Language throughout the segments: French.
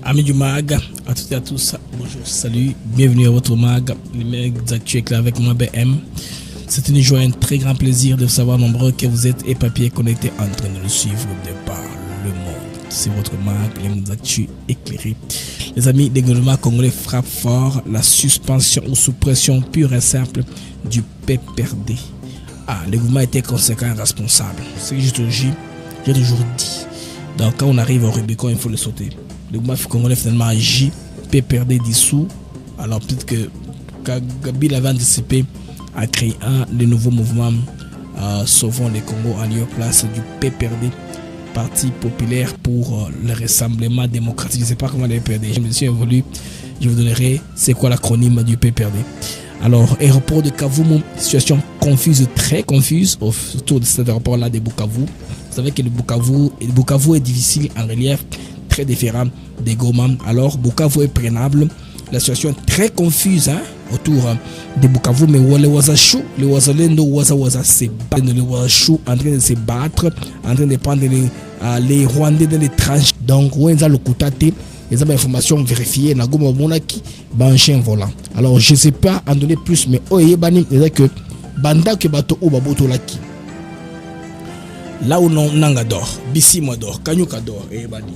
Amis du MAG, à toutes et à tous, bonjour, salut, bienvenue à votre MAG, les mecs d'actu là avec moi BM. C'est une joie et un très grand plaisir de savoir nombreux que vous êtes éparpillés connectés en train de nous suivre de par le monde. C'est votre MAG, les mecs d'actu éclairés. Les amis, le gouvernement congolais frappe fort la suspension ou sous pression pure et simple du PPRD. Le gouvernement était conséquent et responsable. C'est ce que j'ai toujours dit. Donc quand on arrive au Rubicon, il faut le sauter. Le gouvernement congolais finalement agit, PPRD dissous. Alors peut-être que Kabila avait anticipé à créer le nouveau mouvement Sauvons les Congo en lieu place du PPRD, Parti populaire pour le rassemblement démocratique. Je ne sais pas comment le PPRD, je me suis évolué. Je vous donnerai c'est quoi l'acronyme du PPRD. Alors, aéroport de Kavumu, situation confuse, très confuse autour de cet aéroport-là de Bukavu. Vous savez que le Bukavu est difficile en relief, très différent des Goma. Alors, Bukavu est prenable. La situation est très confuse autour de Bukavu, mais les Wazachou, les Wazalendo, les Wazachou en train de se battre, en train de prendre les Rwandais dans les tranches. Donc, où est-ce le Koutate? Les informations vérifiées, na Goma Monaki, chien volant. Alors, je ne sais pas en donner plus, mais c'est que Banda que bato ou baboto laki. Là où non nangador, Bissi Modor, Kanyukador, et Bani.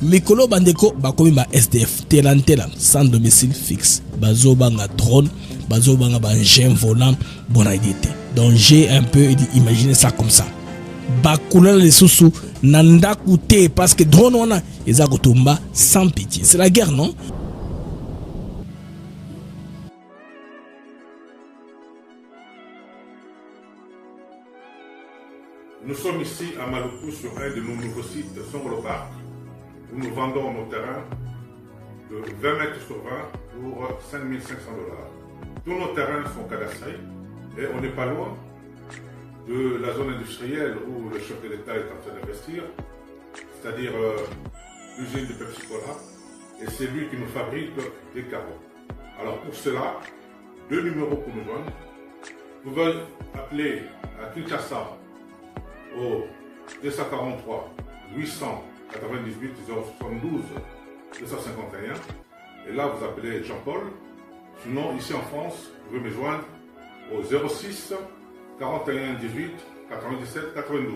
Mikolo Bandeko, bakomi ba SDF, telan, sans domicile fixe. Bazo banga drone, bazo banga chien volant, bonne idée. Donc, j'ai un peu imaginé ça comme ça. Bakula les sous nanda koute parce que drone on a ezakotumba sans pitié. C'est la guerre, non? Nous sommes ici à Maluku sur un de nos nouveaux sites Songolo Park où nous vendons nos terrains de 20 mètres sur 20 pour 5 500 $. Tous nos terrains sont cadastrés et on n'est pas loin de la zone industrielle où le chef de l'État est en train d'investir, c'est-à-dire l'usine de Pepsi Cola, et c'est lui qui nous fabrique des carreaux. Alors pour cela, 2 numéros pour nous joindre. Vous pouvez appeler à Kinshasa au 243 898 072 251, et là vous appelez Jean-Paul. Sinon ici en France, vous pouvez me joindre au 06 41 18 97 92.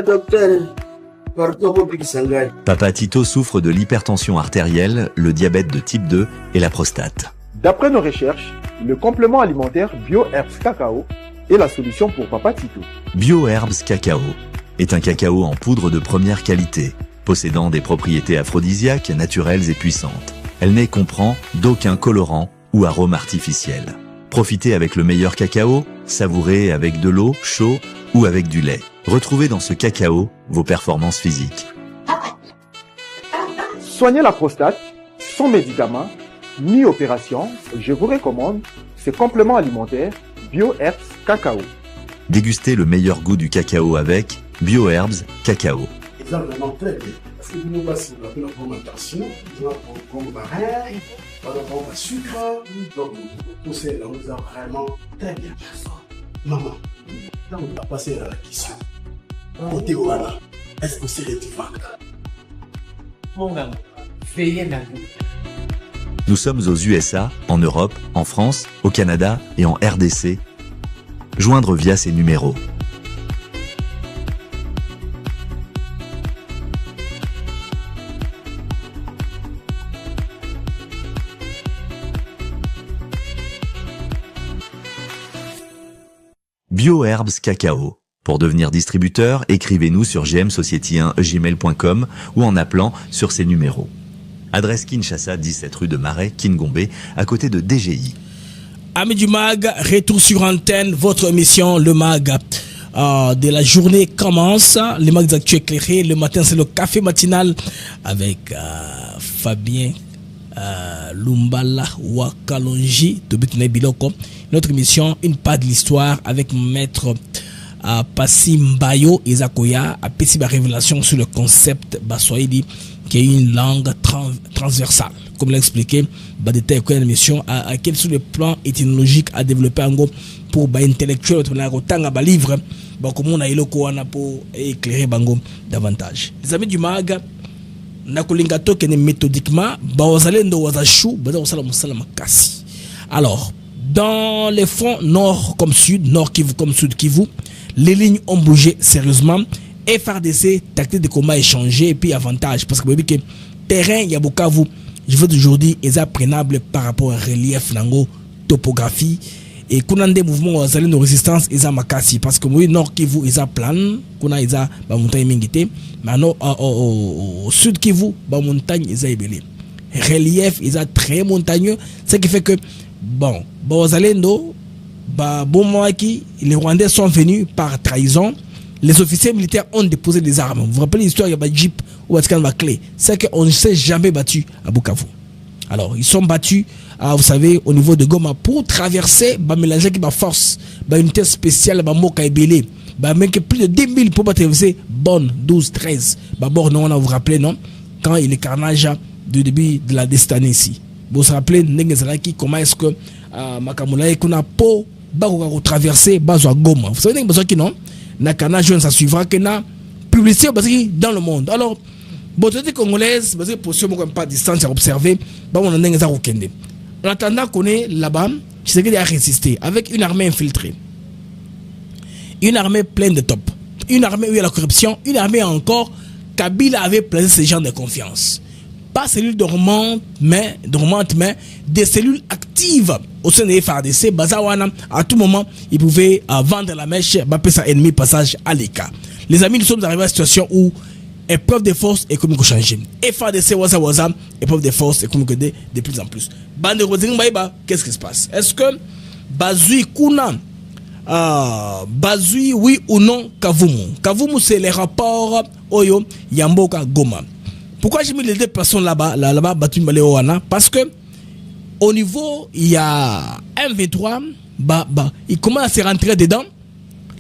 Docteur, Papa Tito souffre de l'hypertension artérielle, le diabète de type 2 et la prostate. D'après nos recherches, le complément alimentaire BioHerbs Cacao est la solution pour Papa Tito. BioHerbs Cacao est un cacao en poudre de première qualité, possédant des propriétés aphrodisiaques, naturelles et puissantes. Elle ne comprend d'aucun colorant ou arôme artificiel. Profitez avec le meilleur cacao, savourez avec de l'eau, chaud ou avec du lait. Retrouvez dans ce cacao vos performances physiques. Soignez la prostate sans médicaments ni opération. Je vous recommande ce complément alimentaire BioHerbs Cacao. Dégustez le meilleur goût du cacao avec BioHerbs Cacao. Ils ont vraiment très bien. Parce que nous passons la fermentation, nous avons comme baril, nous avons le sucre, donc tout ça, nous avons vraiment très bien. Maman, là on va passer à la question. Côté Ouana, est-ce que c'est le divan? Mon gars, veillez la vie. Nous sommes aux USA, en Europe, en France, au Canada et en RDC. Joindre via ces numéros. BioHerbs Cacao. Pour devenir distributeur, écrivez-nous sur gmsociety1gmail.com ou en appelant sur ces numéros. Adresse Kinshasa, 17 rue de Marais, Kingombe, à côté de DGI. Amis du MAG, retour sur antenne, votre émission, le MAG. De la journée commence, le MAG d'actu éclairé. Le matin, c'est le café matinal avec Fabien Lumbala Wakalonji de Butune Biloko. Notre émission, une part de l'histoire avec maître Passi Mbayo Ezakoya a pété ma révélation sur le concept Baswahili qui est une langue transversale. comme l'a expliqué, détail quoi émission à quels sont les plans ethnologiques à développer en gros pour intellectuel autant livre comme on a pour éclairer bango davantage. Les amis du mag nakolingato que méthodiquement bazalendo wazashu bazasala musala makasi. Alors dans les fronts nord comme sud, nord Kivu comme sud Kivu, les lignes ont bougé sérieusement. FRDC, tactique de combat échangé et puis avantage parce que vous voyez que terrain il y a Bukavu, je veux aujourd'hui est appréhensible par rapport au relief nango topographie et kuna des mouvements aux de résistance ils a makasi parce que oui nord Kivu ils a plan kuna ils a ba montagne mingité mais non au sud Kivu ba montagne ils a ebelé relief ils a très montagneux ce qui fait que bon bazalendo ba bomaki les Rwandais sont venus par trahison. Les officiers militaires ont déposé des armes. Vous vous rappelez l'histoire, il y a un jeep ou un clé. C'est qu'on ne s'est jamais battu à Bukavu. Alors, ils sont battus, vous savez, au niveau de Goma pour traverser, mélanger avec ma force, une unité spéciale, Moka et Belé. Plus de 10 000 pour traverser Bonne, 12, 13. Bon, non, on a vous rappelez, non? Quand il est carnage du début de la destinée ici. Vous vous rappelez, comment est-ce que Makamula et Kuna Po, traverser Goma. Vous savez, non? Nakana jeune ça suivra que na publicité dans le monde. Alors l'autorité congolaise parce que position pas distance à observer on en attendant qu'on est là-bas Tshisekedi a résisté avec une armée infiltrée, une armée pleine de top, une armée où il y a la corruption, une armée encore Kabila avait placé ces gens de confiance, pas cellules dormantes mais des cellules actives au sein des FARDC. Bazawana à tout moment ils pouvaient vendre la mèche, bapper sa ennemi passage à l'écart. Les amis, nous sommes arrivés à une situation où épreuve de force économique changé. FARDC waza épreuve de force économique de plus en plus. Bande de qu'est-ce qui se passe? Est-ce que Bazui Kuna Bazui oui ou non Kavumu c'est les rapports Oyo Yamboka Goma. Pourquoi j'ai mis les deux personnes là-bas Batu Maleoana? Parce que au niveau il y a M23 il commence à se rentrer dedans.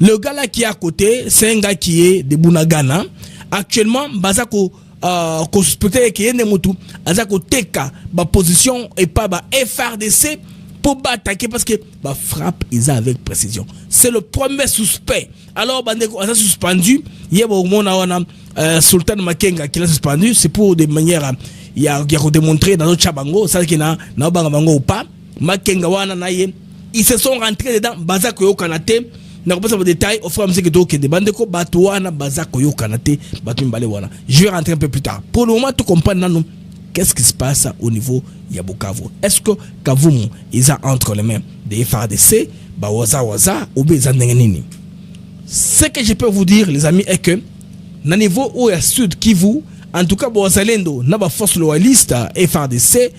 Le gars là qui est à côté c'est un gars qui est de Bunagana. Actuellement Bazako suspecté qui est Nemutu Azako Teka position et pas FRDC pour attaquer parce que frappe ils avec précision. C'est le premier suspect. Alors Bandeko a suspendu. Il y a Sultan Makenga qui l'a suspendu. C'est pour des manières il y a démontré dans notre chabango ça qui n'a bango ou pas. Makenga wana naye ils se sont rentrés dedans Bazako yo kanate. n'a pas de détails au fur et à mesure que donc des bandeko batouana Bazako yo kanate batumbale wana. Je vais rentrer un peu plus tard. Pour le moment tu comprends non. Qu'est-ce qui se passe au niveau de Bukavu? Est-ce que Kavumu ils ont entre les mains des FARDC, waza ou bien Zandenganini? Ce que je peux vous dire, les amis, est que, dans niveau où il y a Sud Kivu, en tout cas, Bozalendo, n'a pas force loyaliste FARDC,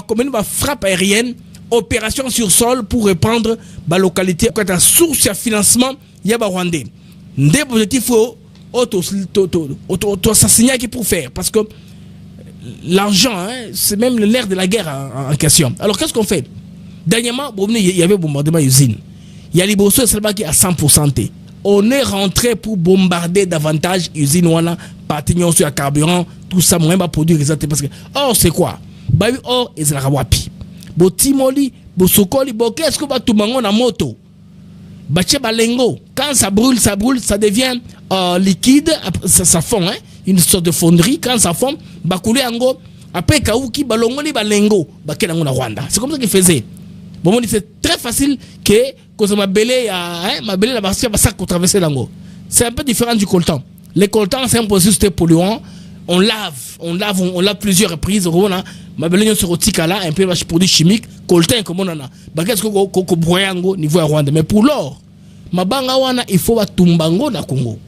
comme une frappe aérienne, opération sur sol pour reprendre la localité, quand la source de financement, il y a Rwandais. Des objectifs auto-assassinat qui pour faire, parce que l'argent, c'est même l'air de la guerre en question. Alors qu'est-ce qu'on fait? Dernièrement, il y avait bombardement usine. Il y a Liboso et Salba qui est à 100%. On est rentré pour bombarder davantage usine wana, partignon sur le carburant, tout ça, moi va produire exactement parce que or c'est quoi? Or ils la wapi. Bo timoli, bo sokoli, bo qu'est-ce que va tout mango na moto? Bache balengo, quand ça brûle, ça devient liquide, ça fond, une sorte de fonderie. Quand ça fond, bakule ango, après kauki balongoli balengo, bakelango na Rwanda. C'est comme ça qu'ils faisaient. Bon, c'est très facile que quand ma belé la barrière va ça traverser l'ango. C'est un peu différent du coltan. Le coltan c'est un processus polluant. On lave plusieurs reprises. Ma belé se retire là un peu de produits chimiques. Coltan comme on en a. Qu'est-ce que broyango niveau Rwanda. Mais pour l'or, ma banga wana il faut tumbango na Congo.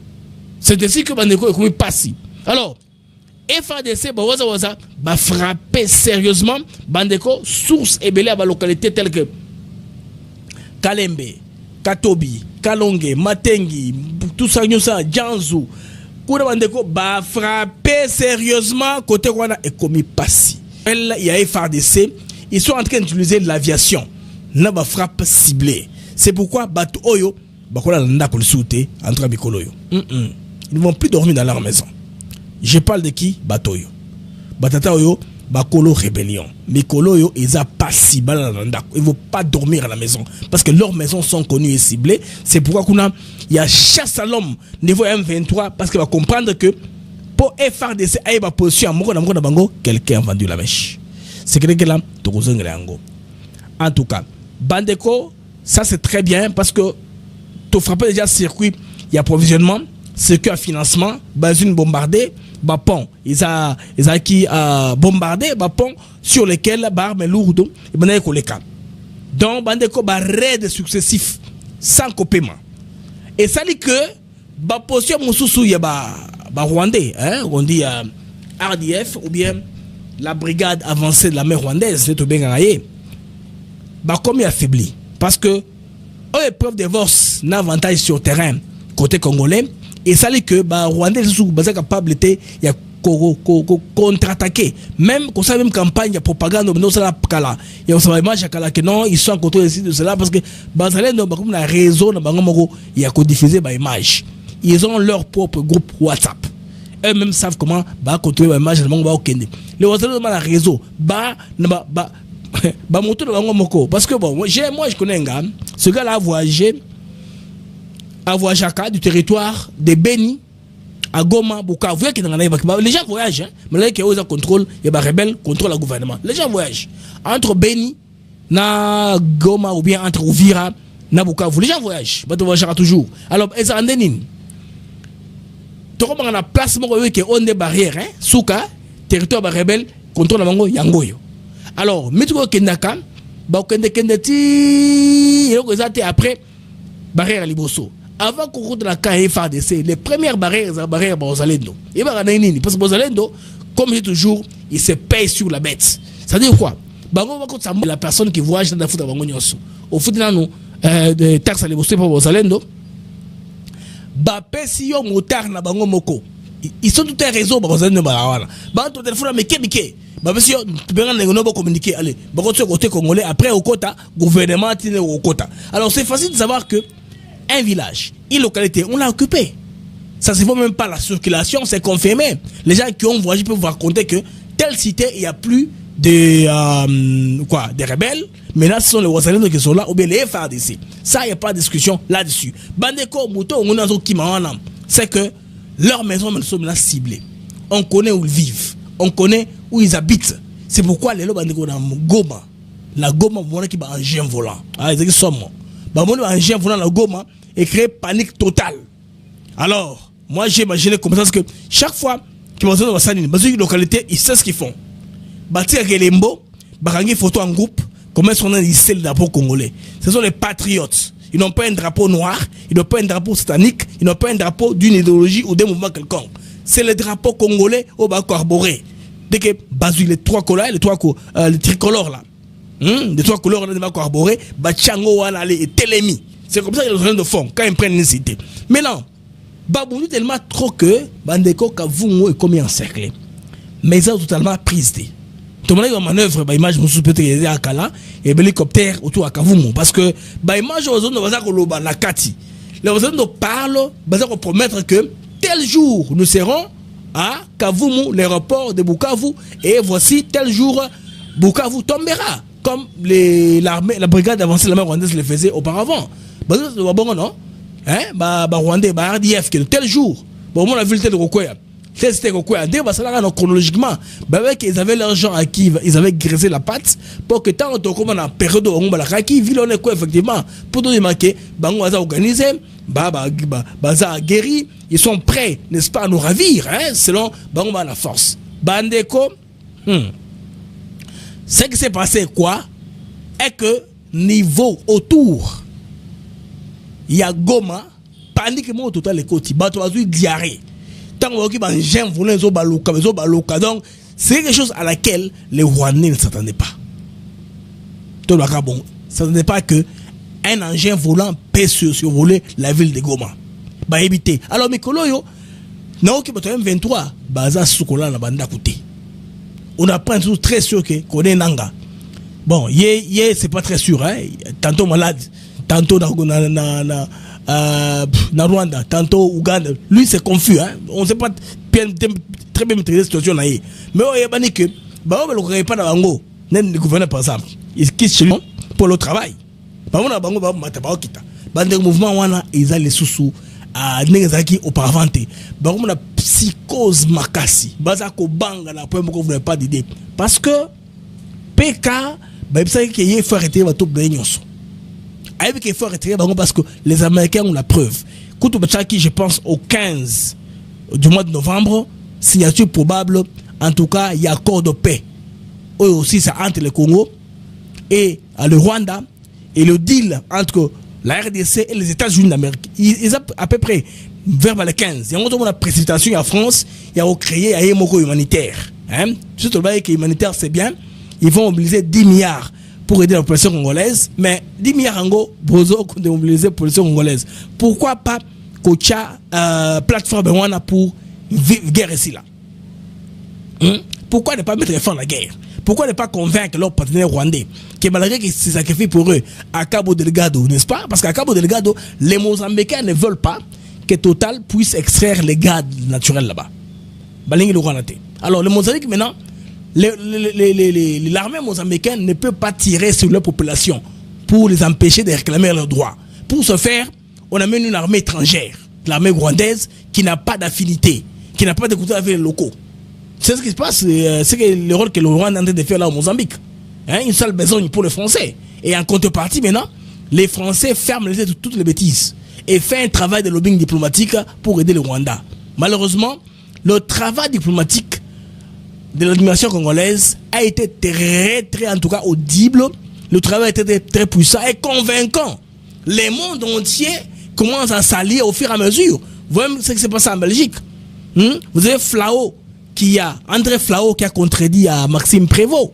C'est ainsi que bandeko est comme passi. Alors FADC va frapper sérieusement bandeko source et belé à la localité telle que Kalembe, Katobi, Kalonge, Matengi, tout ça, Djanzou. Koura bandeko va frapper sérieusement côté Rwanda et commis passi. Il y a FADC, ils sont en train d'utiliser l'aviation. N'a pas frappe ciblée. C'est pourquoi Batu Oyo, Bakola Landa Kolsoute, entre Bikoloyo. Ils ne vont plus dormir dans leur maison. Je parle de qui? Batoyo. Batata Oyo, Bakolo rébellion. Mikolo yo ils a pas si bal ils vont pas dormir à la maison parce que leurs maisons sont connues et ciblées. C'est pourquoi il y a chasse à l'homme niveau M23 parce qu'il va comprendre que pour FRDC a une position à bango quelqu'un a vendu la mèche. C'est que là en tout cas Bandeko ça c'est très bien parce que tu frappes déjà circuit, il y a approvisionnement, circuit à financement, basine bombardée, pont, ils a qui bombardé, pont sur lesquels barmes lourdes, et ben les cas. Donc Bandeko raid successif sans paiement. Et ça dit que position mususu ya rwandais, hein, on dit RDF ou bien la brigade avancée de la mer rwandaise, c'est tout bien gagné. Comme il affaibli parce que épreuve de divorce n'a avantage sur terrain côté congolais et ça dit que rwandais sont capable de contre-attaquer même qu'on sa même campagne de propagande non ça kala il y a une image kala que non ils sont contre de cela parce que bazalendo comme la réseau na bango moko il y a diffuser ba image ils ont leur propre groupe WhatsApp eux-mêmes savent comment contrôler ba image na bango ba okende les bazalendo na réseau moto de bango moko parce que bon moi je connais un gars ce gars là a voyagé du territoire de Beni à Goma Bukavu les gens voyagent hein mais qui ont contrôle il y a rebelle contrôle le gouvernement les gens voyagent entre Beni na Goma ou bien entre Uvira na Bukavu les gens voyagent bato voyagera toujours alors ils en denin to comme on a place moko qui on des barrières hein souka territoire rebelle contrôle bango yangoyo. Alors, mettez-vous Kendaka, Kendati, et après, barrière à Liboso. Avant qu'on rentre dans la KFADC, les premières barrières, c'est la barrière Bozalendo. Et parce que Bozalendo, comme j'ai toujours, il se paye sur la bête. Ça veut dire quoi? La personne qui voyage dans la foot avant Gonyoso. Au foot, de taxes à Liboso pour Bozalendo. Si yo motard na bango moko. Ils sont tout un réseau, Bozalendo, ton téléphone, mais qu'est-ce si tu peux communiquer, allez, côté congolais, après au quota, gouvernement au quota. Alors c'est facile de savoir que un village, une localité, on l'a occupé. Ça ne vaut même pas la circulation, c'est confirmé. Les gens qui ont voyagé peuvent vous raconter que telle cité, il n'y a plus des rebelles. Maintenant, ce sont les Wazalendo qui sont là, ou bien les FARDC. Ça, il n'y a pas de discussion là-dessus. Bandeko, Mouto, c'est que leurs maisons sont maintenant ciblées. On connaît où ils vivent. On connaît où ils habitent. C'est pourquoi les gens dans Goma. La Goma, on a qui un engin volant. Ah, ils sont morts. On a un engin volant, la Goma, et créer panique totale. Alors, moi j'ai imaginé comme ça, parce que chaque fois qu'ils vont dans une localité, ils savent ce qu'ils font. Bâtir Gelembo, barangi photo en groupe, comment sont les le drapeau congolais. Ce sont les patriotes. Ils n'ont pas un drapeau noir, ils n'ont pas un drapeau satanique, ils n'ont pas un drapeau d'une idéologie ou d'un mouvement quelconque. C'est le drapeau congolais au bas corboré. Dès que Bazou, les trois couleurs, les tricolores là, les trois couleurs là, les corboré, Bachango wana et Telemi. C'est comme ça qu'ils ont de fond quand ils prennent une cité. Mais non, Babou tellement trop que Bandeko Kavumo est comme encerclé. Mais ils ont totalement prise. Tout le monde a une manœuvre, image peut-être à Kala et l'hélicoptère autour à Kavumo parce que image aux zones de la Kati. Les zones de parlent, pour promettre que tel jour nous serons à Kavumu, l'aéroport de Bukavu, et voici tel jour Bukavu tombera, comme la brigade avancée de la mer rwandaise le faisait auparavant. Non? Hein? Rwandais, RDF, tel jour, on a vu le tel de Rokoya. C'était Rokoya. Chronologiquement, ils avaient l'argent à qui ils avaient graissé la patte pour que tant qu'on a période où on a ville on est quoi effectivement pour nous marquer, on a organisé, a guéri, ils sont prêts, n'est-ce pas, à nous ravir, hein, selon la force. Bandeko, ce qui s'est passé quoi est que niveau autour, il y a Goma, paniquement au total les côtés, bateau diarrhée. Tant que donc c'est quelque chose à laquelle les Rwandais ne s'attendaient pas. Tout le monde ne s'attendait pas que un engin volant peut survoler la ville de Goma. Bah éviter. Alors Mikolo yo, non qui peut 23, baza sukola na banda côté. On apprend tout très sûr que connaît Nanga. Bon, c'est pas très sûr hein, tantôt malade, tantôt na Rwanda, tantôt Ouganda. Lui c'est confus hein. On ne sait pas très bien maîtriser la situation là. Mais on a dit que bah on ne pas dans bango le gouverneur par exemple ils quittent chez lui pour le travail bah on a bango bah mataba kita bah des mouvements wana ils ont les sous à n'exaki auparavant bah on a psychose makasi bah ça ko banga na point vous n'avez pas d'idée parce que PK bah ça qu'il y a faut arrêter va tout blaignos avec qu'il faut arrêter parce que les Américains ont la preuve quand je pense au 15 du mois de novembre signature probable. En tout cas, il y a accord de paix. Eux aussi, c'est entre le Congo et le Rwanda. Et le deal entre la RDC et les États-Unis d'Amérique. Ils ont à peu près vers le 15. Il y a une précipitation en France. Il y a créé un émoko humanitaire. Surtout le que humanitaire, c'est bien. Ils vont mobiliser 10 milliards pour aider la population congolaise. Mais 10 milliards en gros, Bozo, de mobiliser la population congolaise. Pourquoi pas Kocha, plateforme pour guerre ici là? Pourquoi ne pas mettre fin à la guerre? Pourquoi ne pas convaincre leurs partenaires rwandais que malgré qu'ils se sacrifient pour eux à Cabo Delgado, n'est-ce pas? Parce qu'à Cabo Delgado, les Mozambicains ne veulent pas que Total puisse extraire les gaz naturels là-bas. Alors, le Mozambique maintenant, l'armée mozambicaine ne peut pas tirer sur leur population pour les empêcher de réclamer leurs droits. Pour ce faire, on amène une armée étrangère, l'armée rwandaise, qui n'a pas d'affinité, qui n'a pas de contact avec les locaux. C'est ce qui se passe, c'est le rôle que le Rwanda est en train de faire là au Mozambique. Une seule besogne pour les Français. Et en contrepartie, maintenant, les Français ferment les yeux de toutes les bêtises et font un travail de lobbying diplomatique pour aider le Rwanda. Malheureusement, le travail diplomatique de l'administration congolaise a été très, en tout cas, audible. Le travail a été très puissant et convaincant. Le monde entier commence à s'allier au fur et à mesure. Vous voyez ce qui s'est passé en Belgique. Vous avez André Flao qui a contredit à Maxime Prévost.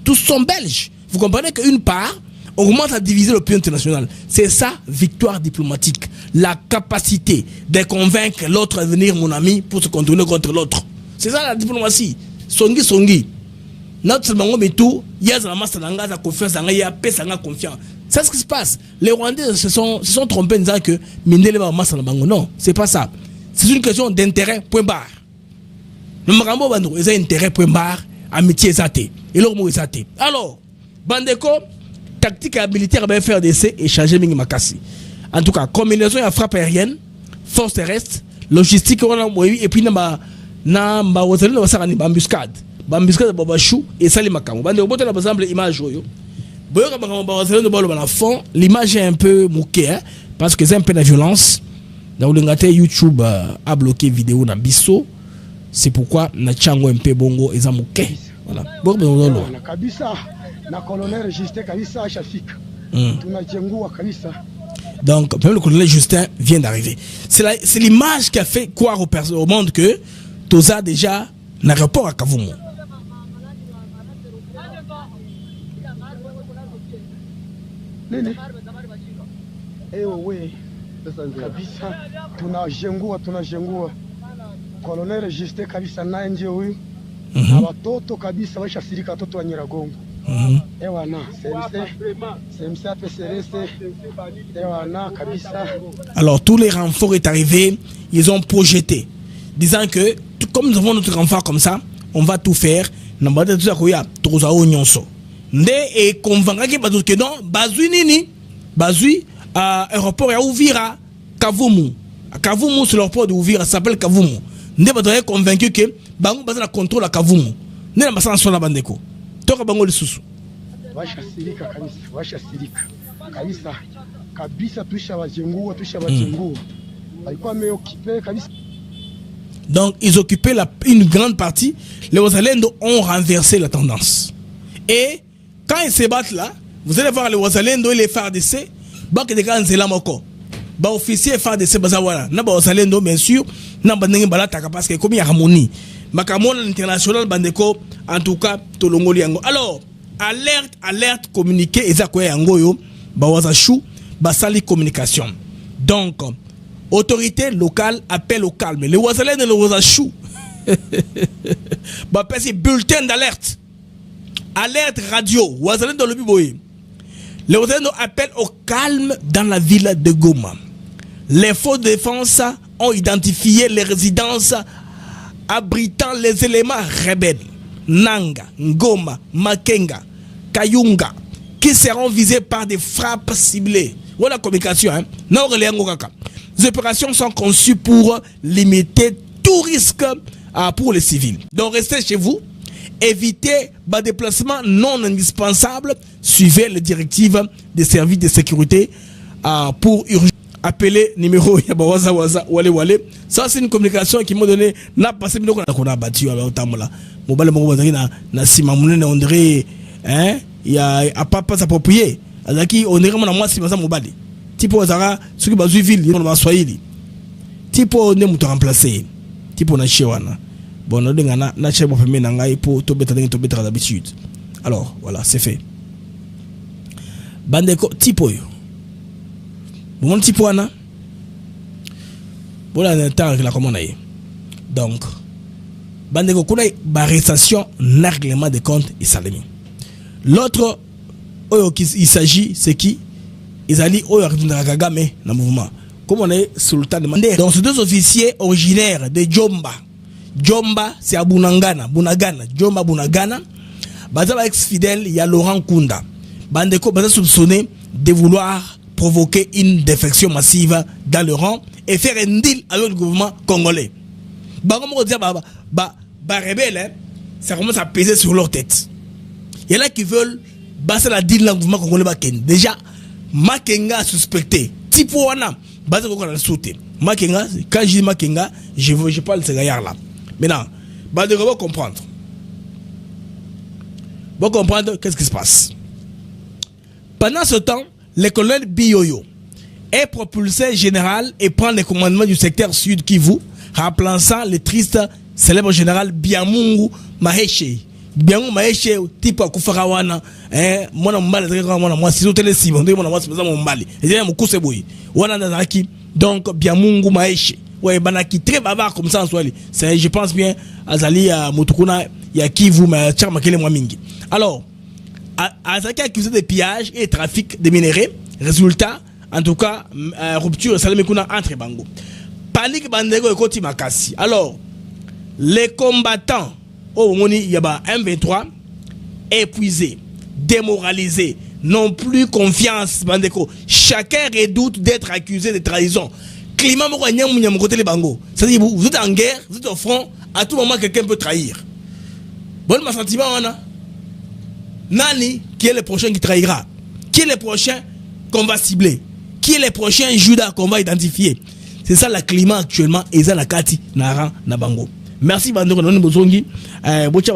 Tous sont belges. Vous comprenez qu'une part, on commence à diviser l'opinion internationale. C'est ça, victoire diplomatique. La capacité de convaincre l'autre à devenir mon ami pour se contourner contre l'autre. C'est ça la diplomatie. Songi. Notre seulement mais tout, il y a la masse de confiance, il y a paix, il y a confiance. C'est ce qui se passe. Les Rwandais se sont trompés en disant que Mindele va masse non, c'est pas ça. C'est une question d'intérêt, point barre. Le Marambo Bandou, ils ont intérêt, point barre, amitié zate. Et leur mot zate. Alors, Bandeko, tactique et militaire, ben faire des essais et changer Mingi Makasi. En tout cas, combinaison à frappe aérienne, force terrestre, logistique, et puis na embuscade. Embuscade babachou et sali makamo. Bandeko, par exemple, l'image l'image est un peu moquée, parce que c'est un peu de violence. Dans le YouTube a bloqué vidéo na biso. C'est pourquoi na chango un peu bongo et moqué. Voilà. Na kabisa na colonel Justin kabisa Shafik. Tunajengua kabisa. Donc même le colonel Justin vient d'arriver. C'est l'image qui a fait croire au monde que Toza déjà n'a rapport à Kavumu. Nini? We kabisa tunajengua Colonel Justin kabisa naye nje huyu na watoto kabisa washasirika watoto wa Nyiragongo. Ewana semse apeserese ewana kabisa. Alors tous les renforts est arrivé, ils ont projeté disant que comme nous avons notre renfort comme ça, on va tout faire. Nambada tout ça koya toza onyonso. Nde et convaincre que non, bazui nini? Bazui aéroport ya Uvira, Kavumu. Kavumu sur l'aéroport de Uvira s'appelle Kavumu. Nde ba convaincu que bango baza na contrôle à Kavumu. Nde na basana sona bandeko. Toka bango lisusu. Washasirika kabisa. Kabisa tusha wajengua. Walikuwa meoccupé kabisa. Donc ils occupaient une grande partie. Les Wazalendo ont renversé la tendance. Et quand ils se battent là, vous allez voir les Wazalendo et les FARDC, bak de kan zela moko. Ba officier FARDC bazawala, na ba Wazalendo bien sûr, na bandenge balataka parce que comme il y a harmonie. Makamona international bandeko en tout cas tolongoli yango. Alors, alerte communiqué ezakoya yango yo, ba wazashu, ba sali communication. Donc autorité locale appelle au calme. Les Wazalendo et les wazashu. Ba pesi bulletin d'alerte. Alerte radio. Wazalendo le biboye. Les Wazalendo appellent au calme dans la ville de Goma. Les forces de défense ont identifié les résidences abritant les éléments rebelles. Nanga, Ngoma, Makenga, Kayunga, qui seront visés par des frappes ciblées. Voilà la communication. Hein? Les opérations sont conçues pour limiter tout risque pour les civils. Donc restez chez vous, évitez des déplacements non indispensables, suivez les directives des services de sécurité pour urgence. Appelez numéro Yabawaza Waza Wale Wale. Ça c'est une communication qui m'a donné. N'a passé mais qu'on a battu à l'automne. Mobile Mobile na Simamune on dirait hein il y a pas s'approprier. Azaki on dirait mon moi Simasa Mobile. Tipo Zara ceux qui bazu ville on va Swahili. Tipo ne muto remplacer. Tipo na Chewana. Bon on dinga na chebo femme na ngai pour to beta d'habitude. Alors voilà, c'est fait. Bandeko tipo yo. Mon petit point là, voilà un temps que la commande est. Donc, bandeko kuna arrestation na règlement de compte et salami. L'autre, il s'agit, c'est qui? Ils allaient au Kagame dans le mouvement. Comme on est sultan de Mandé. Donc, ces deux officiers originaires de Djomba. Djomba, c'est à Bunagana. Djomba, Bunagana. Bazaba ex-fidèle, il y a Laurent Kunda. Bandeko, Baza soupçonné de vouloir provoquer une défection massive dans le rang et faire un deal avec le gouvernement congolais. Rebelle, ça commence à peser sur leur tête. Il y en a qui veulent passer la deal dans le gouvernement congolais. Déjà, Makenga a suspecté. Tipouana, basé sur le sauté. Makenga, quand je dis Makenga, je parle de ce gars-là. Maintenant, vous devez comprendre. Vous comprendre qu'est-ce qui se passe. Pendant ce temps, le colonel Biyoyo est propulsé général et prend les commandements du secteur sud Kivu, remplaçant le triste célèbre général Biamungu Maheshe. Biamungu Maheshe, type Kufarawana, mon mbali, moi, si vous êtes les mon mbali, et mon kouseboui, donc Biamungu Maheshe, ouais, banaki très bavard comme ça en Swahili. Je pense bien, Azali, Mutukuna, ya Kivu, mais Tcharmakele Mwamingi. Alors, Azaki accusé de pillage et trafic de minerais. Résultat, en tout cas, rupture entre Bango. Panique Bandego et Koti Makasi. Alors, les combattants, il y a M23, épuisés, démoralisés, n'ont plus confiance. Bandeko. Chacun redoute d'être accusé de trahison. Climat côté les Bango. C'est-à-dire, vous êtes en guerre, vous êtes au front, à tout moment, quelqu'un peut trahir. Bon, mon sentiment, on a. Nani, qui est le prochain qui trahira? Qui est le prochain qu'on va cibler? Qui est le prochain Judas qu'on va identifier? C'est ça le climat actuellement. Eza Nakati, Naran, Nabango. Merci, Bandeko, nous Bozongi.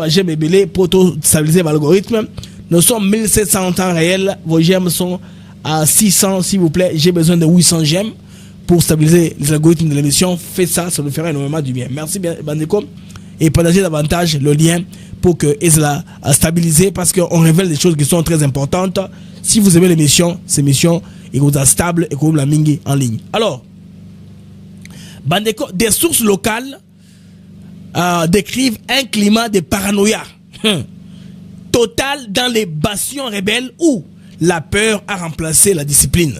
J'aime belé pour stabiliser l'algorithme. Nous sommes 1700 temps réel. Vos gemmes sont à 600, s'il vous plaît. J'ai besoin de 800 gemmes pour stabiliser les algorithmes de l'émission. Faites ça, ça nous fera énormément du bien. Merci, Bandeko. Et partagez davantage le lien pour que Isla a stabilisé parce qu'on révèle des choses qui sont très importantes. Si vous aimez l'émission, ces missions, ils vous stable et comme la mingi en ligne. Alors, Bandeko, des sources locales décrivent un climat de paranoïa total dans les bastions rebelles où la peur a remplacé la discipline.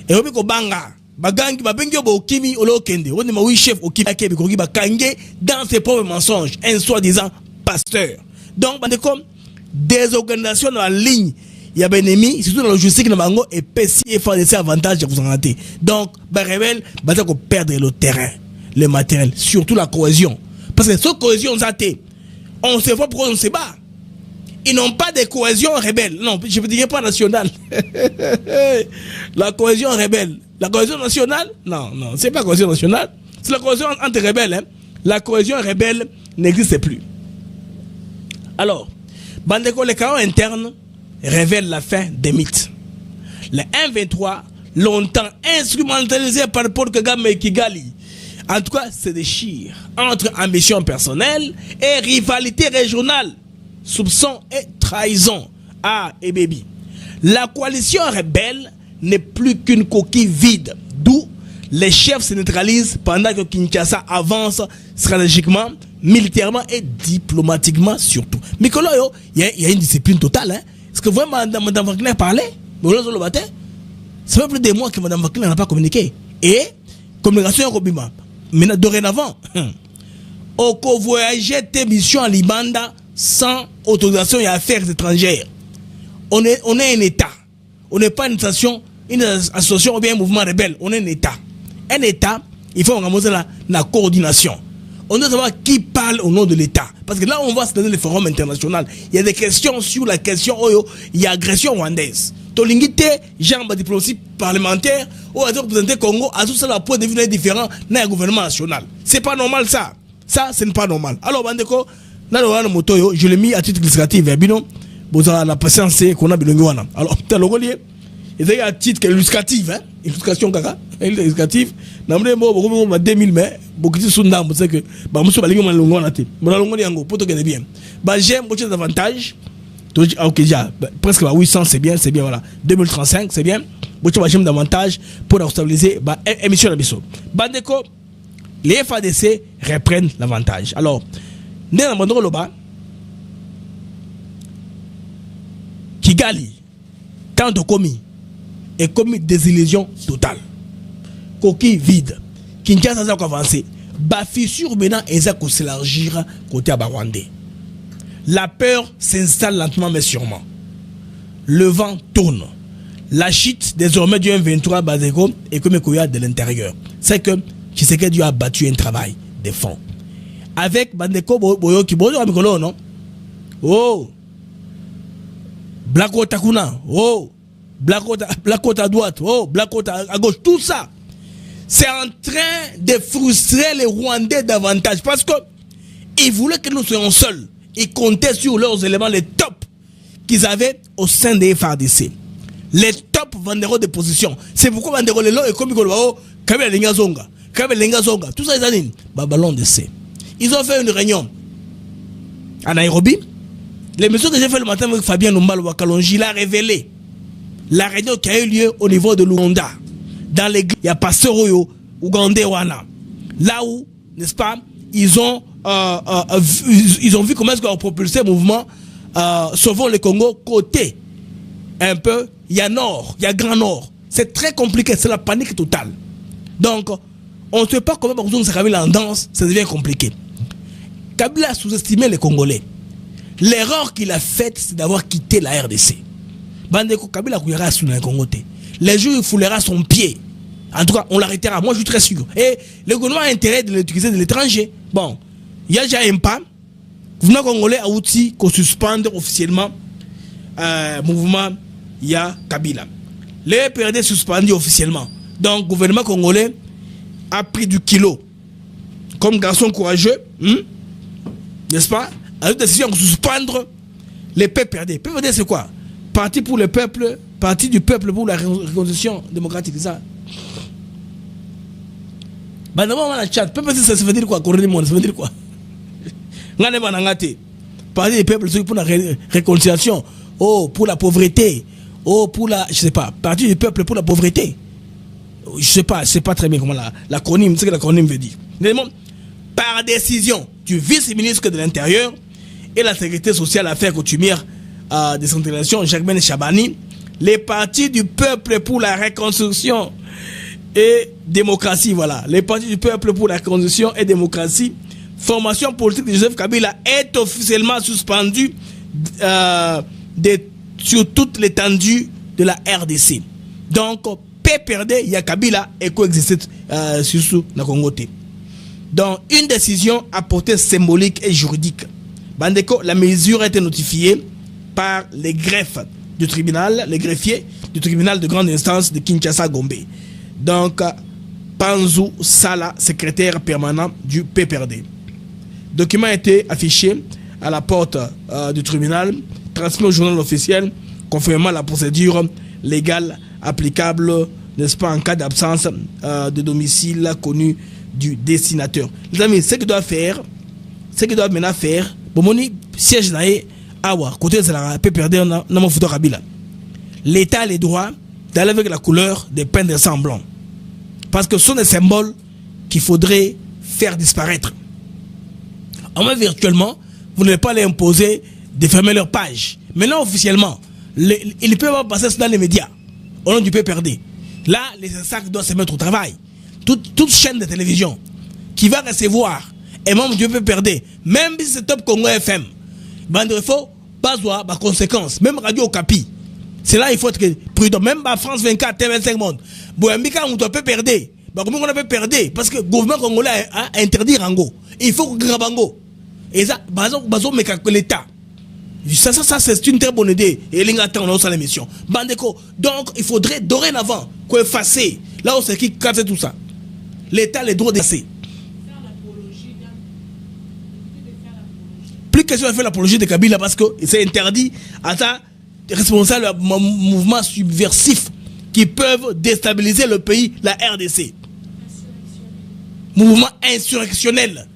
Et au Banga, Bagangi babengi okimi olokende on ma oui chef okimi akebe koki bakange dans ses propres mensonges un soi-disant pasteur. Donc comme des organisations dans la ligne il y a des ennemis surtout dans la logistique de bango et pessi et faire des avantages de vous en rater. Donc ba rebelle ba ko perdre le terrain, le matériel, surtout la cohésion parce que cette cohésion zaté on se voit pourquoi on se bat. Ils n'ont pas de cohésion rebelle. Non, je ne dirais pas nationale. La cohésion rebelle. La cohésion nationale? Non, c'est pas la cohésion nationale. C'est la cohésion entre rebelles. Hein. La cohésion rebelle n'existe plus. Alors, Bandeko, les chaos internes révèlent la fin des mythes. Le M23, longtemps instrumentalisé par Paul Kagame et Kigali, en tout cas, se déchire entre ambition personnelle et rivalité régionale. Soupçon et trahison. Ah, et baby. La coalition rebelle n'est plus qu'une coquille vide. D'où les chefs se neutralisent pendant que Kinshasa avance stratégiquement, militairement et diplomatiquement surtout. Mais il y a une discipline totale. Hein? Est-ce que vraiment Mme Wagner parlait? C'est pas plus de mois que Mme Wagner n'a pas communiqué. Et communication Robima. Maintenant, dorénavant, au voyager tes missions à Libanda sans autorisation et affaires étrangères. On est un État. On n'est pas une association ou bien un mouvement rebelle. On est un État. Un État, il faut organiser la coordination. On doit savoir qui parle au nom de l'État. Parce que là, on va se donner les forums internationaux. Il y a des questions sur la question, il y a agression rwandaise. Tolingite, genre de diplomatie parlementaire, ou à représenter Congo, à tout ça, la point de vue différent dans le gouvernement national. C'est pas normal ça. Ça, ce n'est pas normal. Alors, Bandeko, là, je l'ai mis à titre illustratif. Vous avez la patience qu'on a besoin. Alors, tu as le relié. Il y a un titre illustratif, hein? Illustration kaka, illustratif. Namre mo beaucoup ma 2000 mais beaucoup de sunda vous savez que bah monsieur balingo malongo na te. Malongo yango poto que bien. Bah j'aime beaucoup d'avantages. OK déjà presque 800 c'est bien voilà. 2035 c'est bien. Beaucoup j'aime davantage pour stabiliser bah émission la biso. Bandeko les FADC reprennent l'avantage. Alors, né na bandoko loba Kigali tant de commis et commis désillusion totale. Coquille vide. Kinshasa ça avancer. Ba fissure maintenant exact s'élargir côté à Rwandais. La peur s'installe lentement mais sûrement. Le vent tourne. La chute désormais du M23 Bazeko et comme Koya de l'intérieur. C'est que Tshisekedi a battu un travail de fond. Avec Bandeko Boyo qui boyo amikolo non. Oh. Blacko Takuna. Oh. Blacko à droite. Oh. Blacko à gauche. Tout ça. C'est en train de frustrer les Rwandais davantage parce que ils voulaient que nous soyons seuls. Ils comptaient sur leurs éléments, les tops qu'ils avaient au sein des FARDC. Les top vendeurs de position. C'est pourquoi vendeurs les lots et comme Kabila Lenga Zonga. Tout ça, ils ont ballon de C. Ils ont fait une réunion à Nairobi. Les mesures que j'ai fait le matin avec Fabien Numbal Wakalonji l'a révélé. La réunion qui a eu lieu au niveau de l'Ouganda. Dans l'église, il y a Pasteur Oyo, Ougandais Wana. Là où, n'est-ce pas, ils ont vu comment est-ce qu'on a propulsé le mouvement Sauvons le Congo côté un peu, il y a Nord, il y a Grand Nord. C'est très compliqué, c'est la panique totale. Donc, on ne sait pas comment Kabila en danse, ça devient compliqué. Kabila a sous-estimé les Congolais. L'erreur qu'il a faite, c'est d'avoir quitté la RDC. Bandeko Kabila Kouyara sur le Congo. Les jours il foulera son pied. En tout cas, on l'arrêtera. Moi, je suis très sûr. Et le gouvernement a intérêt de l'utiliser de l'étranger. Bon, il y a déjà un pas. Le gouvernement congolais a outil qu'on suspende officiellement mouvement ya Kabila. Les PRD suspendu officiellement. Donc, le gouvernement congolais a pris du kilo. Comme garçon courageux, n'est-ce pas? A eu décision de suspendre les PPRD. PPRD, c'est quoi? Parti pour le peuple, parti du peuple pour la reconstruction démocratique, c'est ça. Bah d'abord on a chat. PPRD ça veut dire quoi? Ça veut dire quoi? Parti du peuple pour la réconciliation. Oh, pour la pauvreté. Oh, pour la, je sais pas, parti du peuple pour la pauvreté. Je sais pas très bien comment l'acronyme, c'est ce que l'acronyme veut dire. Par décision du vice-ministre de l'Intérieur et la sécurité sociale affaires coutumières décentralisation Jacqueline Chabani, les partis du peuple pour la reconstruction et démocratie, voilà, les partis du peuple pour la reconstruction et démocratie, formation politique de Joseph Kabila est officiellement suspendue sur toute l'étendue de la RDC. Donc, PPRD, il y a Kabila et coexisté sur le Congo. Donc, une décision à portée symbolique et juridique. Bandeko, la mesure a été notifiée par les greffes du tribunal, les greffiers du tribunal de grande instance de Kinshasa-Gombe. Donc, Panzou Sala, secrétaire permanent du PPRD. Le document a été affiché à la porte du tribunal, transmis au journal officiel, conformément à la procédure légale applicable, n'est-ce pas, en cas d'absence de domicile connu du destinateur. Les amis, ce qu'il doit faire, ce qu'il doit maintenant faire, bon, siège naïe, awa, côté de la PPRD, on a mon photo Kabila. L'État a les droits d'aller avec la couleur des peintres de sang blanc. Parce que ce sont des symboles qu'il faudrait faire disparaître. En même virtuellement, vous n'allez pas les imposer de fermer leur page. Maintenant, officiellement, ils peuvent passer dans les médias, au nom du PPRD. Là, les sacs doivent se mettre au travail. Toute chaîne de télévision qui va recevoir un membre du PPRD, même si c'est Top Congo FM, Bande faux, pas voir, bah conséquence. Même Radio Okapi. C'est là il faut être prudent. Même bah France 24, T25 monde. Boyambika, on peut perdre. Bah comment on peut perdre? Parce que le gouvernement congolais a interdit Rango. Il faut que Grabango. Et ça, bazo mais que l'État. Ça c'est une très bonne idée. Et les gars attendent dans l'émission. Bandeko. Donc il faudrait dorénavant qu'on efface. Là où c'est qui casse tout ça. L'État a les droits d'effacer. Plus question de faire l'apologie de Kabila parce que c'est interdit à ça responsable de mouvements subversifs qui peuvent déstabiliser le pays, la RDC. Mouvement insurrectionnel.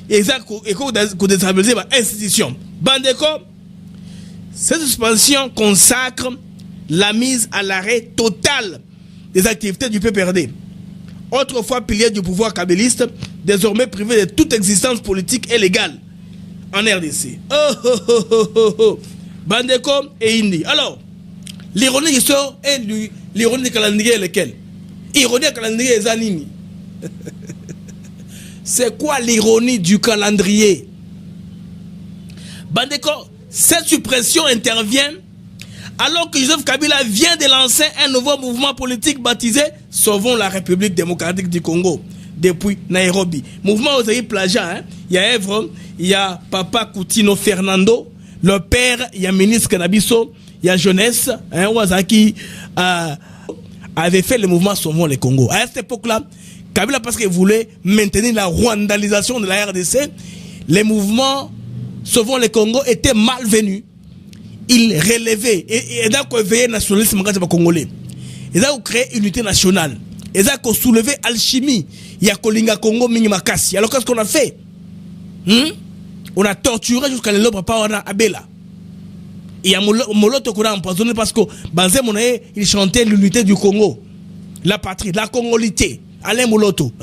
Et ça, qu'on déstabilise l'institution. Bandeko, cette suspension consacre la mise à l'arrêt total des activités du PPRD. Autrefois pilier du pouvoir kabyliste, désormais privé de toute existence politique et légale en RDC. Bandeko et Indi. Alors, l'ironie du sort et l'ironie du calendrier est lequel? Ironie du calendrier est Zanini. C'est quoi l'ironie du calendrier? Bandeko, cette suppression intervient alors que Joseph Kabila vient de lancer un nouveau mouvement politique baptisé Sauvons la République démocratique du Congo depuis Nairobi. Mouvement aux plagiat, hein? Il y a Evre, il y a Papa Coutinho Fernando, le père, il y a ministre Canabiso, il y a Jeunesse, hein, Wazaki avait fait le mouvement Sauvons le Congo. À cette époque-là, Kabila, parce qu'il voulait maintenir la rwandalisation de la RDC, les mouvements Sauvons le Congo étaient malvenus. Il relevait et donc veillait nationalisme congolais. Ils ont créé unité nationale. Ils ont soulevé alchimie. Il y a Kolinga Congo Minimakasi. Alors qu'est-ce qu'on a fait? On a torturé jusqu'à l'Europe par Abela. Il y a Moloto qu'on a empoisonné parce que Banzé Monae, il chantait l'unité du Congo, la patrie, la congolité. Alain Moloto,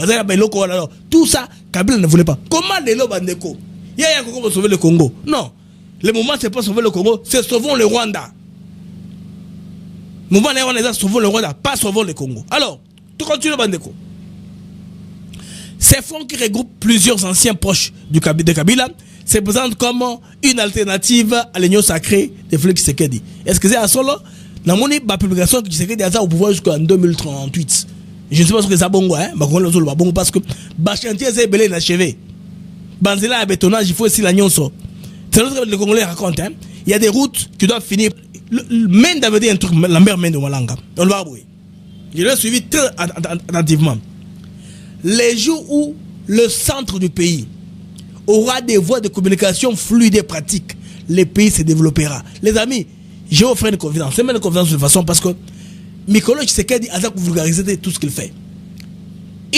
tout ça, Kabila ne voulait pas. Comment les lots Bandeko? Il y a un Congo pour sauver le Congo. Non. Le mouvement, c'est pas sauver le Congo, c'est sauvons le Rwanda. Le mouvement, c'est sauvons le Rwanda, pas sauvons le Congo. Alors, tout continue, Bandeko. Ces fonds qui regroupent plusieurs anciens proches de Kabila se présentent comme une alternative à l'union sacrée de Félix Tshisekedi. Est-ce que c'est à solo? Dans mon publication, Tshisekedi a au pouvoir jusqu'en 2038. Je ne sais pas ce que c'est bon, hein, parce que Bachantier s'est belé inachevé. Banzela à bétonnage, il faut aussi l'agnon. C'est ce que les Congolais racontent. Hein. Il y a des routes qui doivent finir. Même d'avait dit un truc, la mère de Malanga. On va abouer. Je l'ai suivi très attentivement. Les jours où le centre du pays aura des voies de communication fluides et pratiques, le pays se développera. Les amis, j'ai offert une confidence. C'est même une confidence de façon parce que Mikolo Tshisekedi a vulgarisé tout ce qu'il fait.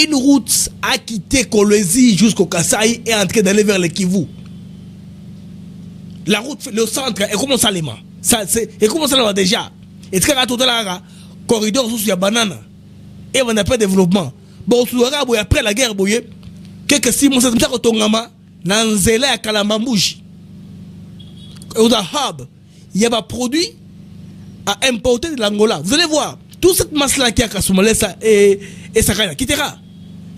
Une route a quitté Kolwezi jusqu'au Kasaï et est en train d'aller vers le Kivu. La route, le centre, et comment ça l'éma? Et comment ça l'éma déjà? Et très tout là, corridor sous la banane. Et on n'a pas de développement. Bon, après la guerre, quelques 6 mois, c'est comme ça que Tongama, Nanzela à Kalamambouji. Au hub, il y a un produit à importer de l'Angola. Vous allez voir, toute cette masse-là qui a Kasumale et Sakaya quittera.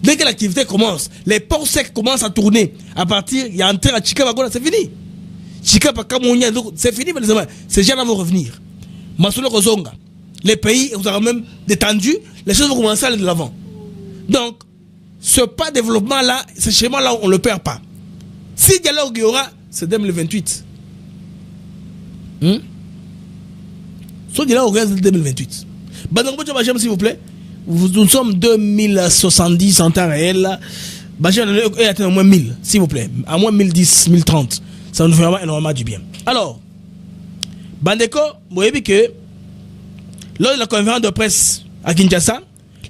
Dès que l'activité commence, les ports secs commencent à tourner. À partir, il y a un train à Chikabagola, c'est fini. Chikabakamonia, c'est fini, mais ces gens-là vont revenir. Masolo Kozonga, les pays, vous avez même détendu, les choses vont commencer à aller de l'avant. Donc, ce pas développement-là, ce schéma-là, on ne le perd pas. Si dialogue il y aura, c'est 2028. Ce dialogue, c'est 2028. S'il vous plaît. Nous sommes 2070 en temps réel. Et atteint au moins 1000, s'il vous plaît. À moins 1010, 1030. Ça nous fait vraiment énormément du bien. Alors, Bandeko, vous voyez que lors de la conférence de presse à Kinshasa,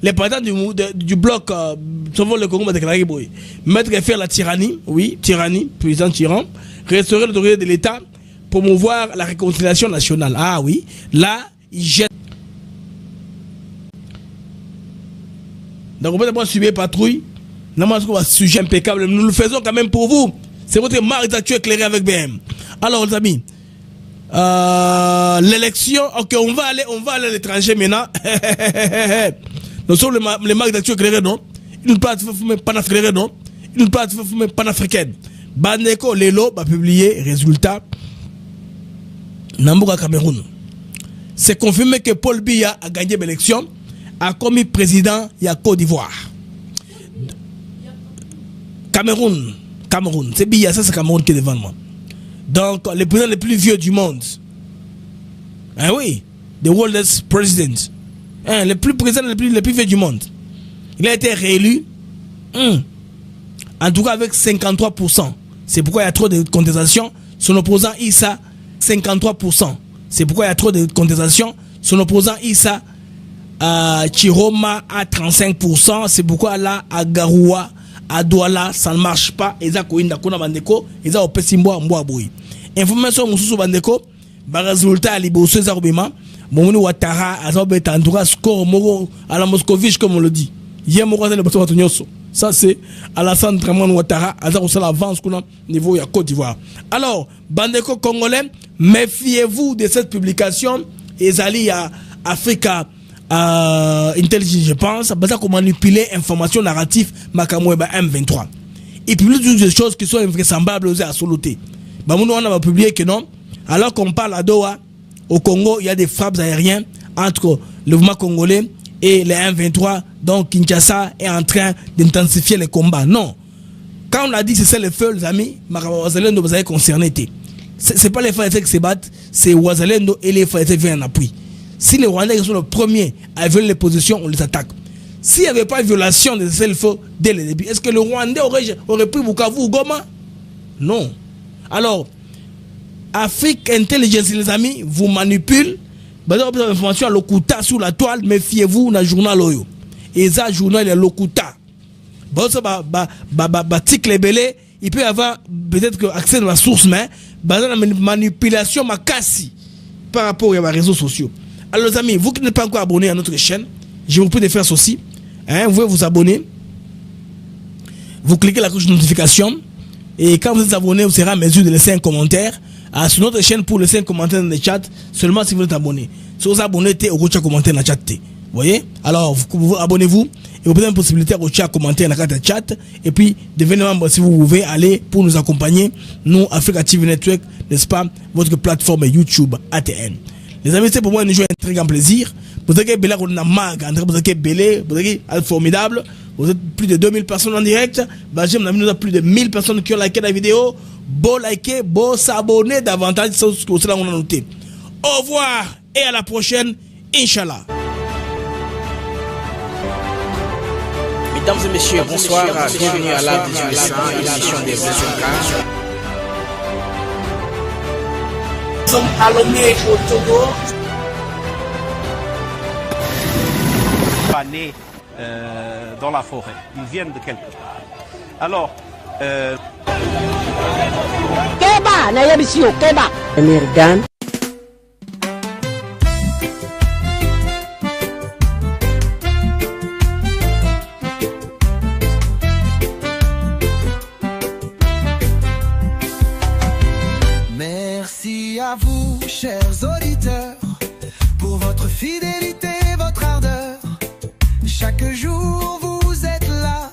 les partisans du bloc Sauvons le Congo ont déclaré mettre et faire la tyrannie, oui, tyrannie, président tyran, restaurer l'autorité de l'État, promouvoir la réconciliation nationale. Ah oui, là, ils jettent. Donc, on peut d'abord suivre patrouille. Normalement, c'est un sujet impeccable. Nous le faisons quand même pour vous. C'est votre marque d'actu éclairée avec BM. Alors, les amis, l'élection, ok, on va aller à l'étranger maintenant. Nous sommes les marques d'actu éclairées, non? Une plateforme panafricaine, non? Une plateforme panafricaine. Bandeko Lelo va publier résultat Nambuka Cameroun. C'est confirmé que Paul Biya a gagné l'élection, a commis président de la Côte d'Ivoire. Cameroun, c'est Biya, ça c'est Cameroun qui est devant moi. Donc, le président le plus vieux du monde. Ah oui, the world's president. Le président le plus vieux du monde. Il a été réélu. En tout cas avec 53%. C'est pourquoi il y a trop de contestation. Son opposant Issa, 53%. C'est pourquoi il y a trop de contestation. Son opposant Issa Chiroma à 35%. C'est pourquoi là, à Garoua, à Douala, ça ne marche pas. Et ça, Koinda Kona Bandeko, et ça, au Pessimboa, Mboaboui. Information, Moussou Bandeko, résultat, à Liboso, Zarobima, Mouni Ouattara, à Zabet, en tout cas, score, Moro, à la Moscovich, comme on le dit. Hier, Moro, le bateau Antonioso. Ça, c'est Alassane Draman Ouattara, à Zarosala avance, qu'on a niveau, il y a Côte d'Ivoire. Alors, Bandeko Congolais, méfiez-vous de cette publication. Et Zali à Africa Intelligence, je pense, ça comment manipuler information narrative Makamoueba M23. Il publie des choses qui sont invraisemblables aux assolutés. Bamouna, on a publié que non. Alors qu'on parle à Doha, au Congo, il y a des frappes aériennes entre le mouvement congolais et les M23. Donc Kinshasa est en train d'intensifier les combats. Non. Quand on a dit que c'est le feu, les amis, Makamouazalendo vous avez concerné. C'est pas les Français qui se battent, c'est Ouazalendo et les Français viennent en appui. Si les Rwandais sont les premiers à violer les positions, on les attaque. S'il n'y avait pas de violation de celle-feu dès le début, est-ce que le Rwandais aurait pris Bukavu ou Goma? Non. Alors, Afrique Intelligence, les amis, vous manipule. Vous avez des informations à l'Okuta sur la toile, méfiez-vous dans le journal Oyo. Et ça, journal est l'Okuta. Il peut y avoir peut-être accès à la source, mais la manipulation ma casse par rapport aux réseaux sociaux. Alors les amis, vous qui n'êtes pas encore abonné à notre chaîne, je vous prie de faire ceci. Vous pouvez vous abonner. Vous cliquez la cloche de notification. Et quand vous êtes abonné, vous serez à mesure de laisser un commentaire. Sur notre chaîne pour laisser un commentaire dans le chat, seulement si vous êtes abonné. Si vous êtes abonné, vous avez un commentaire dans le chat. Vous voyez? Alors, vous abonnez-vous. Et vous avez une possibilité de commenter dans le chat. Et puis, devenez membre si vous pouvez aller pour nous accompagner. Nous, Africa TV Network, n'est-ce pas? Votre plateforme YouTube ATN. Les amis, c'est pour moi un très grand plaisir. Vous êtes belé, vous êtes belé, vous êtes formidable. Vous êtes plus de 2000 personnes en direct. J'aime nous a plus de 1000 personnes qui ont liké la vidéo. Beau liker, beau s'abonner davantage. C'est ce que cela on a noté. Au revoir et à la prochaine, Inch'Allah. Mesdames et messieurs, bonsoir. Bienvenue à la 18e édition des Résultats. Nous sommes allongés au Togo. Pas nés dans la forêt. Ils viennent de quelque part. Alors, Keba, Nayabisio, Keba. American. Merci à vous, chers auditeurs, pour votre fidélité, votre ardeur. Chaque jour, vous êtes là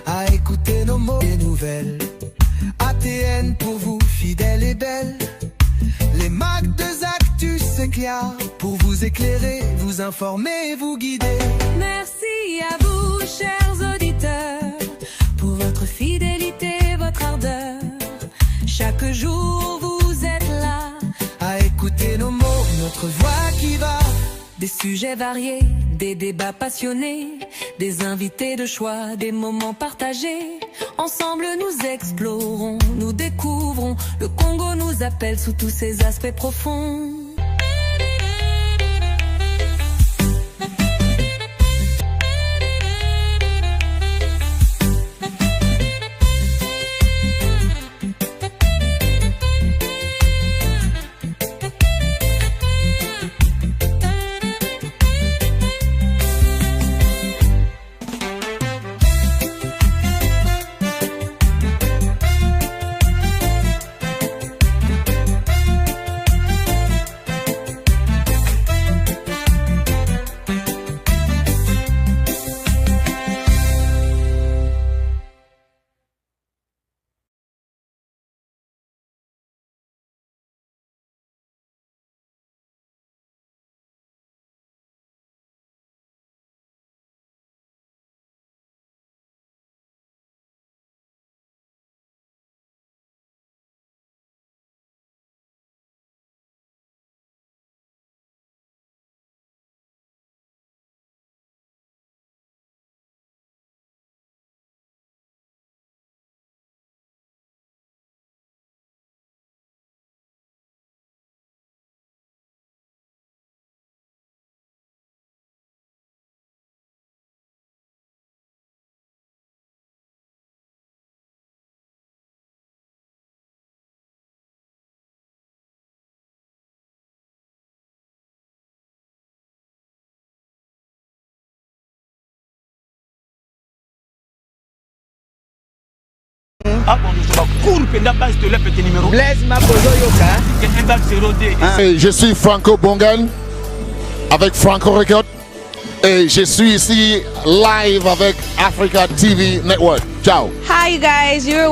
à écouter nos mots et nouvelles. ATN pour vous, fidèle et belle. Les Mac de Actus s'éclairent pour vous éclairer, vous informer, vous guider. Merci à vous, chers auditeurs, pour votre fidélité, votre ardeur. Chaque jour, vous êtes là à écouter nos mots, notre voix qui va. Des sujets variés, des débats passionnés, des invités de choix, des moments partagés. Ensemble nous explorons, nous découvrons. Le Congo nous appelle sous tous ses aspects profonds. Et je suis Franco Bongan avec Franco Record et je suis ici live avec Africa TV Network. Ciao. Hi you guys, you're